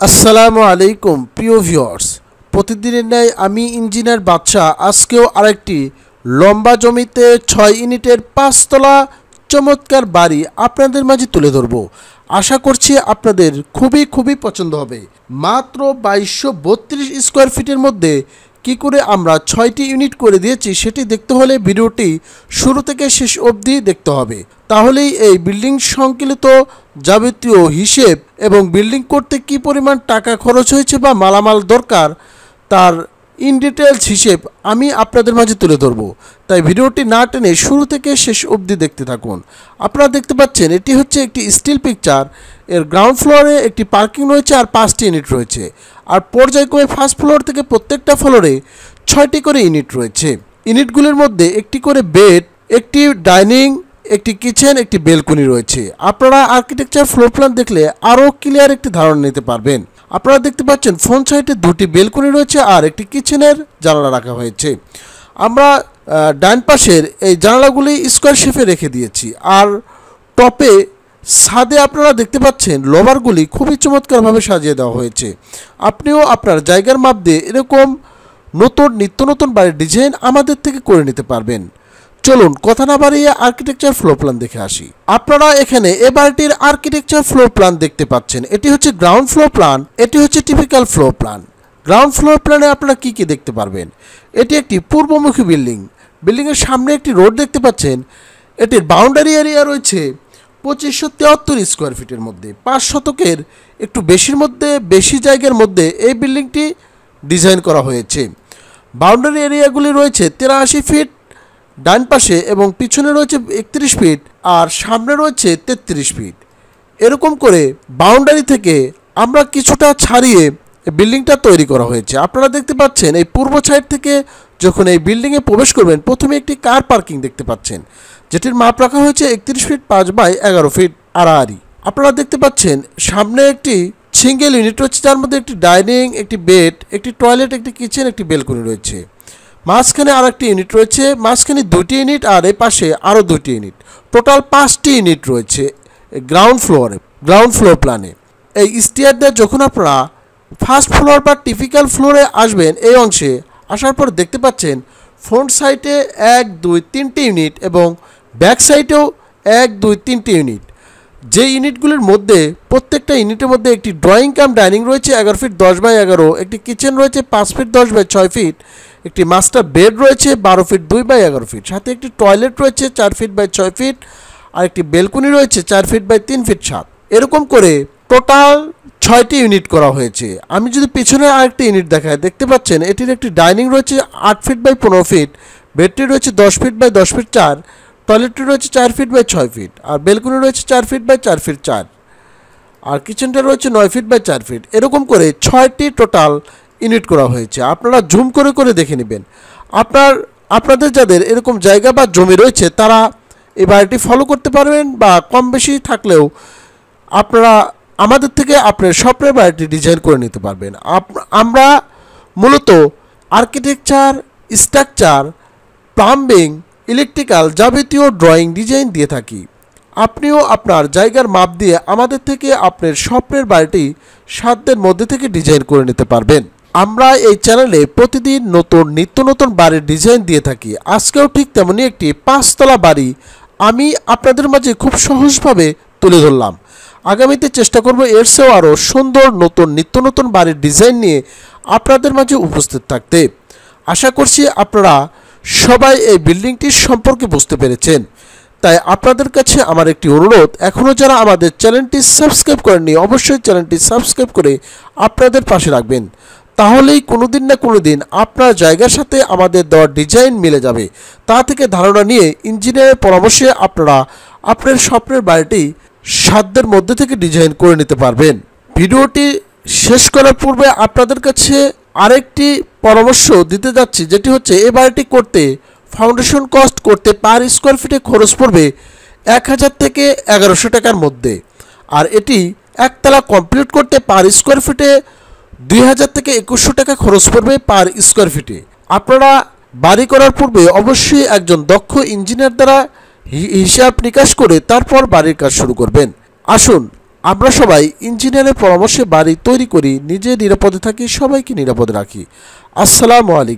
আসসালামু আলাইকুম প্রিয় ভিউয়ার্স, প্রতিদিনের ন্যায় আমি ইঞ্জিনিয়ার বাদশাহ আজকেও আরেকটি লম্বা জমিতে 6 ইউনিটের 5 তলা চমৎকার বাড়ি আপনাদের মাঝে তুলে ধরব। আশা করছি আপনাদের খুবই পছন্দ হবে। মাত্র 2232 স্কোয়ার ফিটের মধ্যে কি করে আমরা 6টি ইউনিট করে দিয়েছি সেটি দেখতে হলে ভিডিওটি শুরু থেকে শেষ অবধি দেখতে হবে। তাহলেই এই বিল্ডিং সংকলিত যাবতীয় হিসেব এবং বিল্ডিং করতে কি পরিমাণ টাকা খরচ হয়েছে বা মালামাল দরকার তার ইন ডিটেলস হিসেব আমি আপনাদের মাঝে তুলে ধরব। তাই ভিডিওটি না টেনে শুরু থেকে শেষ অবধি দেখতে থাকুন। আপনারা দেখতে পাচ্ছেন এটি হচ্ছে একটি স্টিল পিকচার। এর গ্রাউন্ড ফ্লোরে একটি পার্কিং রয়েছে আর 5টি ইউনিট রয়েছে। আর পর্যায়ক্রমে ফার্স্ট ফ্লোর থেকে প্রত্যেকটা ফ্লোরে 6টি করে ইউনিট রয়েছে। ইউনিটগুলির মধ্যে একটি করে বেড, একটি ডাইনিং, একটি কিচেন, একটি বেলকনি রয়েছে। আপনারা আর্কিটেকচার ফ্লোর প্ল্যান দেখলে আরও ক্লিয়ার একটি ধারণা নিতে পারবেন। আপনারা দেখতে পাচ্ছেন ফ্রন্ট সাইডে 2টি বেলকনি রয়েছে আর একটি কিচেনের জানালা রাখা হয়েছে। আমরা ডান পাশের এই জানালাগুলি স্কোয়ার শেপে রেখে দিয়েছি। আর টপে ছাদে আপনারা দেখতে পাচ্ছেন লোভারগুলি খুবই চমৎকারভাবে সাজিয়ে দেওয়া হয়েছে। আপনিও আপনার জায়গার মাপ দিয়ে এরকম নিত্য নতুন বাড়ির ডিজাইন আমাদের থেকে করে নিতে পারবেন। চলুন কথা না বাড়িয়ে আর্কিটেকচার ফ্লোর প্ল্যান দেখে আসি। আপনারা এখানে এ বাড়িটির আর্কিটেকচার ফ্লোর প্ল্যান দেখতে পাচ্ছেন। এটি হচ্ছে গ্রাউন্ড ফ্লোর প্ল্যান, এটি হচ্ছে typical floor plan. Ground floor প্ল্যানে আপনারা কি দেখতে পারবেন? এটি একটি পূর্বমুখী বিল্ডিং। বিল্ডিংয়ের সামনে একটি রোড দেখতে পাচ্ছেন। এটির বাউন্ডারি এরিয়া রয়েছে 2573 স্কোয়ার ফিটের মধ্যে। 5 শতকের একটু বেশি জায়গার মধ্যে এই বিল্ডিংটি ডিজাইন করা হয়েছে। বাউন্ডারি এরিয়াগুলি রয়েছে 83 ফিট ডান পাশে এবং পিছনে রয়েছে 31 ফিট আর সামনে রয়েছে 33 ফিট। এরকম করে বাউন্ডারি থেকে আমরা কিছুটা ছাড়িয়ে বিল্ডিংটা তৈরি করা হয়েছে। আপনারা দেখতে পাচ্ছেন এই পূর্ব সাইড থেকে যখন এই বিল্ডিংয়ে প্রবেশ করবেন প্রথমে একটি কার পার্কিং দেখতে পাচ্ছেন, যেটির মাপ রাখা হয়েছে 31 ফিট 5 বাই 11 ফিট আড়াআড়ি। আপনারা দেখতে পাচ্ছেন সামনে একটি সিঙ্গেল ইউনিট রয়েছে, যার মধ্যে একটি ডাইনিং, একটি বেড, একটি টয়লেট, একটি কিচেন, একটি বেলকনি রয়েছে। মাঝখানে আর একটি ইউনিট রয়েছে, মাঝখানে 2টি ইউনিট আর এই পাশে আরও 2টি ইউনিট। টোটাল 5টি ইউনিট রয়েছে গ্রাউন্ড ফ্লোর প্ল্যানে। এই স্টেয়ার দিয়ে যখন আপনারা ফার্স্ট ফ্লোর বা টিপিক্যাল ফ্লোরে আসবেন, এই অংশে আসার পর দেখতে পাচ্ছেন ফ্রন্ট সাইডে 1, 2, 3টি ইউনিট এবং ব্যাক সাইডেও 1, 2, 3টি ইউনিট। যে ইউনিটগুলির মধ্যে প্রত্যেকটা ইউনিটের মধ্যে একটি ড্রয়িং কাম ডাইনিং রয়েছে 11 ফিট 10 বাই 11, একটি কিচেন রয়েছে 5 ফিট 10 বাই 6 ফিট, একটি মাস্টার বেড রয়েছে 12 ফিট 2 বাই 11 ফিট, সাথে একটি টয়লেট রয়েছে 4 ফিট বাই 6 ফিট আর একটি বেলকনি রয়েছে 4 ফিট বাই 3 ফিট 7। এরকম করে টোটাল 6টি ইউনিট করা হয়েছে। আমি যদি পিছনে আরেকটি ইউনিট দেখাই, দেখতে পাচ্ছেন এটির একটি ডাইনিং রয়েছে 8 ফিট বাই 15 ফিট, বেডটি রয়েছে 10 ফিট বাই 10 ফিট 4, টয়লেটটি রয়েছে 4 ফিট বাই 6 ফিট আর বেলকনি রয়েছে 4 ফিট বাই 4 ফিট 4 আর কিচেনটা রয়েছে 9 ফিট বাই 4 ফিট। এরকম করে 6টি টোটাল ইউনিট করা হয়েছে। আপনারা জুম করে দেখে নেবেন। আপনাদের যাদের এরকম জায়গা বা জমি রয়েছে তারা এই বাড়িটি ফলো করতে পারবেন, বা কম বেশি থাকলেও আপনারা আমাদের থেকে আপনার স্বপ্নের বাড়িটি ডিজাইন করে নিতে পারবেন। আমরা মূলত আর্কিটেকচার, স্ট্রাকচার, প্লাম্বিং, ইলেকট্রিক্যাল যাবতীয় ড্রয়িং ডিজাইন দিয়ে থাকি। আপনিও আপনার জায়গার মাপ দিয়ে আমাদের থেকে আপনার স্বপ্নের বাড়িটি সাধ্যের মধ্যে থেকে ডিজাইন করে নিতে পারবেন। আমরা এই চ্যানেলে প্রতিদিন নিত্য নতুন বাড়ির ডিজাইন দিয়ে থাকি। আজকেও ঠিক তেমনই একটি 5 তলা বাড়ি আমি আপনাদের মাঝে খুব সহজভাবে তুলে ধরলাম। আগামীতে চেষ্টা করব এর চেয়েও আরও সুন্দর নিত্য নতুন বাড়ির ডিজাইন নিয়ে আপনাদের মাঝে উপস্থিত থাকতে। আশা করছি আপনারা সবাই এই বিল্ডিংটির সম্পর্কে বুঝতে পেরেছেন। তাই আপনাদের কাছে আমার একটি অনুরোধ, এখনও যারা আমাদের চ্যানেলটি সাবস্ক্রাইব করেননি অবশ্যই চ্যানেলটি সাবস্ক্রাইব করে আপনাদের পাশে রাখবেন। তাহলেই কোনোদিন না কোনোদিন আপনার জায়গার সাথে আমাদের দেওয়া ডিজাইন মিলে যাবে। তা থেকে ধারণা নিয়ে ইঞ্জিনিয়ারের পরামর্শে আপনারা আপনার স্বপ্নের বাড়িটি সাধ্যের মধ্যে থেকে ডিজাইন করে নিতে পারবেন। ভিডিওটি শেষ করার পূর্বে আপনাদের কাছে আরেকটি পরামর্শ দিতে যাচ্ছি, যেটি হচ্ছে এই বাড়িটি করতে ফাউন্ডেশন কস্ট করতে পার স্কোয়ার ফিটে খরচ পড়বে 1000 থেকে 1100 টাকার মধ্যে। আর এটি একতলা কমপ্লিট করতে পার স্কোয়ার ফিটে 2000 থেকে 2100 টাকা খরচ পড়বে পার স্কোয়ার ফিটে। আপনারা বাড়ি করার পূর্বে অবশ্যই একজন দক্ষ ইঞ্জিনিয়ার দ্বারা হিসাব নিকাশ করে তারপর বাড়ির কাজ শুরু করবেন। আসুন আমরা সবাই ইঞ্জিনিয়ারের পরামর্শে বাড়ি তৈরি করি, নিজে নিরাপদে থাকি, সবাইকে নিরাপদে রাখি। আসসালামু আলাইকুম।